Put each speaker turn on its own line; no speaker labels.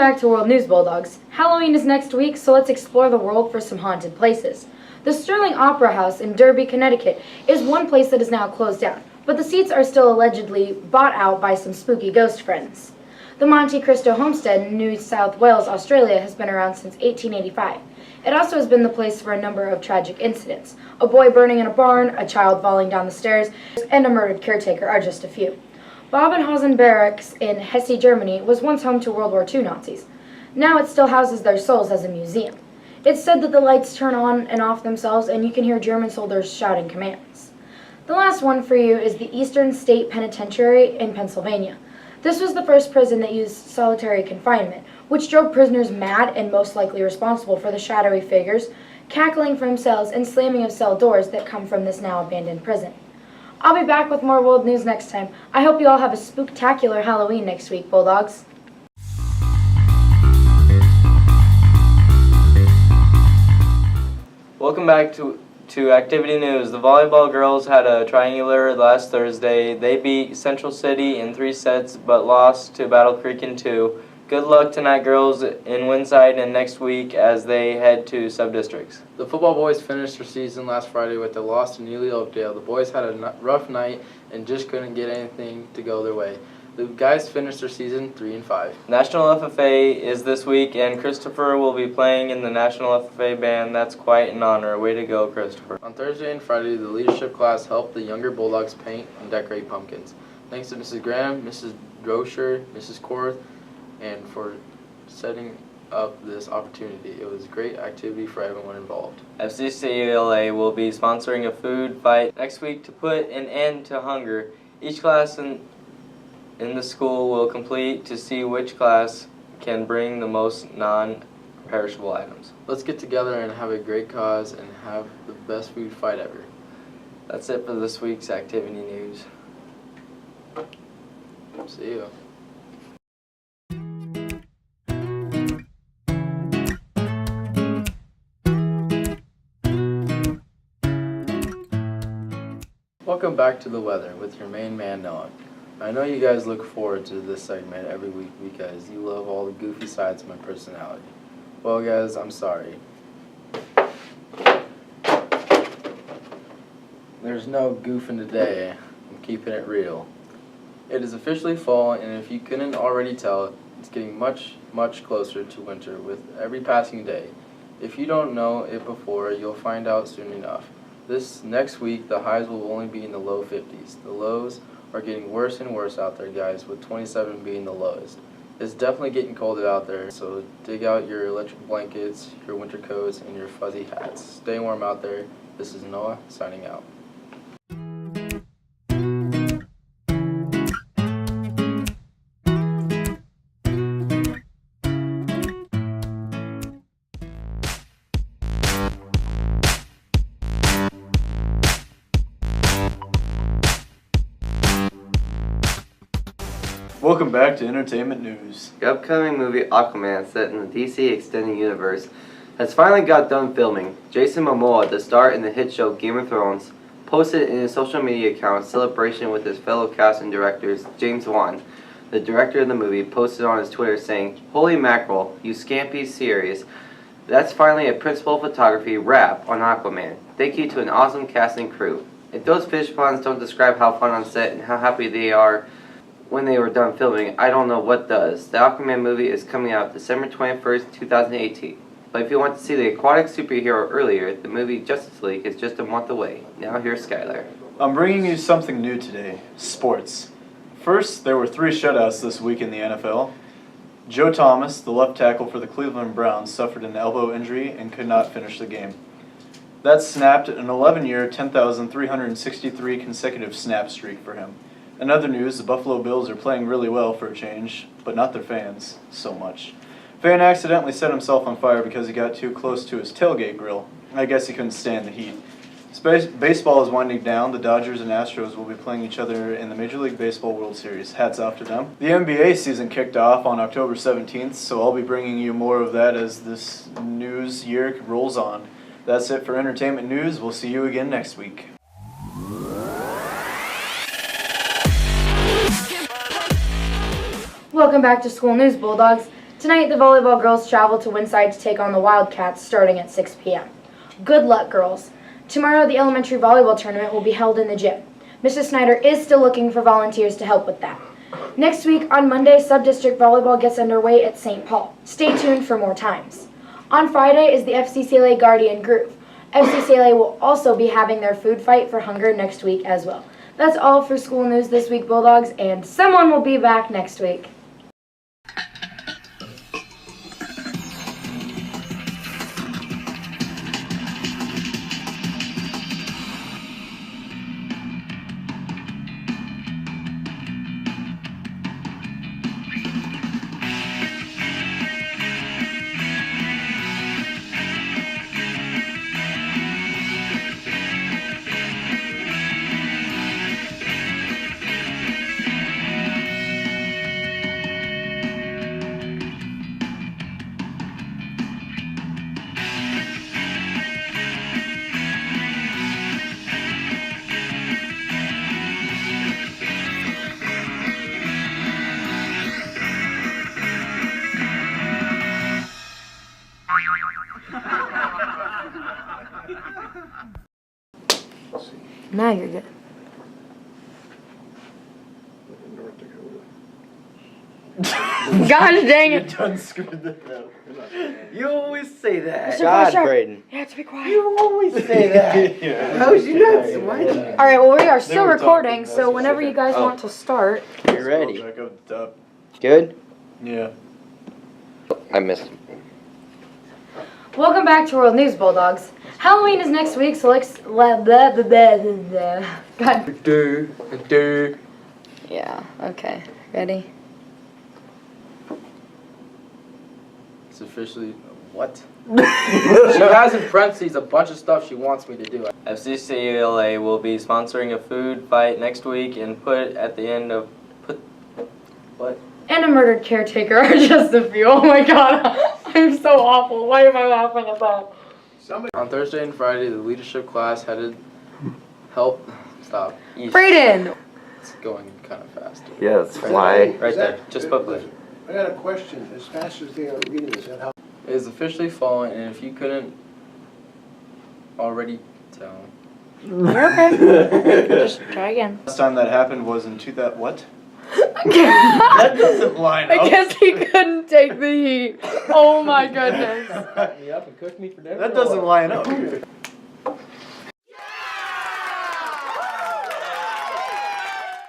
back to World News Bulldogs. Halloween is next week, so let's explore the world for some haunted places. The Sterling Opera House in Derby, Connecticut is one place that is now closed down, but the seats are still allegedly bought out by some spooky ghost friends. The Monte Cristo Homestead in New South Wales, Australia has been around since 1885. It also has been the place for a number of tragic incidents. A boy burning in a barn, a child falling down the stairs, and a murdered caretaker are just a few. Babenhausen Barracks in Hesse, Germany was once home to World War II Nazis. Now it still houses their souls as a museum. It's said that the lights turn on and off themselves and you can hear German soldiers shouting commands. The last one for you is the Eastern State Penitentiary in Pennsylvania. This was the first prison that used solitary confinement, which drove prisoners mad and most likely responsible for the shadowy figures, cackling from cells and slamming of cell doors that come from this now abandoned prison. I'll be back with more world news next time. I hope you all have a spooktacular Halloween next week, Bulldogs.
Welcome back to Activity News. The volleyball girls had a triangular last Thursday. They beat Central City in 3 sets but lost to Battle Creek in 2. Good luck tonight, girls, in Winside and next week as they head to sub-districts.
The football boys finished their season last Friday with a loss to Neely Oakdale. The boys had a rough night and just couldn't get anything to go their way. The guys finished their season 3-5.
National FFA is this week, and Christopher will be playing in the National FFA band. That's quite an honor. Way to go, Christopher.
On Thursday and Friday, the leadership class helped the younger Bulldogs paint and decorate pumpkins. Thanks to Mrs. Graham, Mrs. Droscher, Mrs. Korth, and for setting up this opportunity. It was a great activity for everyone involved.
FCCLA will be sponsoring a food fight next week to put an end to hunger. Each class in the school will compete to see which class can bring the most non-perishable items.
Let's get together and have a great cause and have the best food fight ever.
That's it for this week's Activity News.
See you. Welcome back to the weather with your main man Noah. I know you guys look forward to this segment every week because you love all the goofy sides of my personality. Well guys, I'm sorry. There's no goofing today. I'm keeping it real. It is officially fall, and if you couldn't already tell, it's getting much, much closer to winter with every passing day. If you don't know it before, you'll find out soon enough. This next week, the highs will only be in the low 50s. The lows are getting worse and worse out there, guys, with 27 being the lowest. It's definitely getting colder out there, so dig out your electric blankets, your winter coats, and your fuzzy hats. Stay warm out there. This is Noah, signing out.
Welcome back to Entertainment News.
The upcoming movie Aquaman, set in the DC Extended Universe, has finally got done filming. Jason Momoa, the star in the hit show Game of Thrones, posted in his social media account celebration with his fellow cast and directors. James Wan, the director of the movie, posted on his Twitter saying, "Holy mackerel, you scampy series. That's finally a principal photography wrap on Aquaman. Thank you to an awesome cast and crew. If those fish ponds don't describe how fun on set and how happy they are when they were done filming, I don't know what does." The Aquaman movie is coming out December 21st, 2018. But if you want to see the aquatic superhero earlier, the movie Justice League is just a month away. Now here's Skylar.
I'm bringing you something new today, sports. First, there were 3 shutouts this week in the NFL. Joe Thomas, the left tackle for the Cleveland Browns, suffered an elbow injury and could not finish the game. That snapped an 11-year, 10,363 consecutive snap streak for him. In other news, the Buffalo Bills are playing really well for a change, but not their fans so much. Fan accidentally set himself on fire because he got too close to his tailgate grill. I guess he couldn't stand the heat. Baseball is winding down. The Dodgers and Astros will be playing each other in the Major League Baseball World Series. Hats off to them. The NBA season kicked off on October 17th, so I'll be bringing you more of that as this news year rolls on. That's it for Entertainment News. We'll see you again next week.
Welcome back to School News, Bulldogs. Tonight, the volleyball girls travel to Winside to take on the Wildcats starting at 6 p.m. Good luck, girls. Tomorrow, the elementary volleyball tournament will be held in the gym. Mrs. Snyder is still looking for volunteers to help with that. Next week, on Monday, sub-district volleyball gets underway at St. Paul. Stay tuned for more times. On Friday is the FCCLA Guardian Groove. FCCLA will also be having their food fight for hunger next week as well. That's all for school news this week, Bulldogs, and someone will be back next week. Now you're good. Gosh dang it.
Done screwed that up.
You always say that.
Mr. God,
Braden.
You have to be quiet.
You always say that.
Yeah.
How is you not smiling?
All right, well, we are still
were
recording,
talking,
so
that's
whenever
what
you guys
Oh.
want to start.
You're ready.
Back up the top.
Good?
Yeah.
I missed him.
Welcome back to World News, Bulldogs. Halloween is next week, so let's... God. Yeah, okay. Ready?
It's officially what? She has in parentheses a bunch of stuff she wants me to do.
FCCLA will be sponsoring a food fight next week and put at the end of what?
And a murdered caretaker are just a few. Oh my god, I'm so awful. Why am I laughing at that?
On Thursday and Friday, the leadership class headed help. Stop.
Brayden!
It's going kind of fast.
Yeah, it's fly.
Right there. Just put play.
I got a question. As fast as they are reading, is that how?
It is officially fallen, and if you couldn't already tell.
You're okay. Just try again.
Last time that happened was in 2000. What? That doesn't line up.
I guess he couldn't take the heat. Oh my goodness.
Me up and cook me for dinner.
That doesn't line up.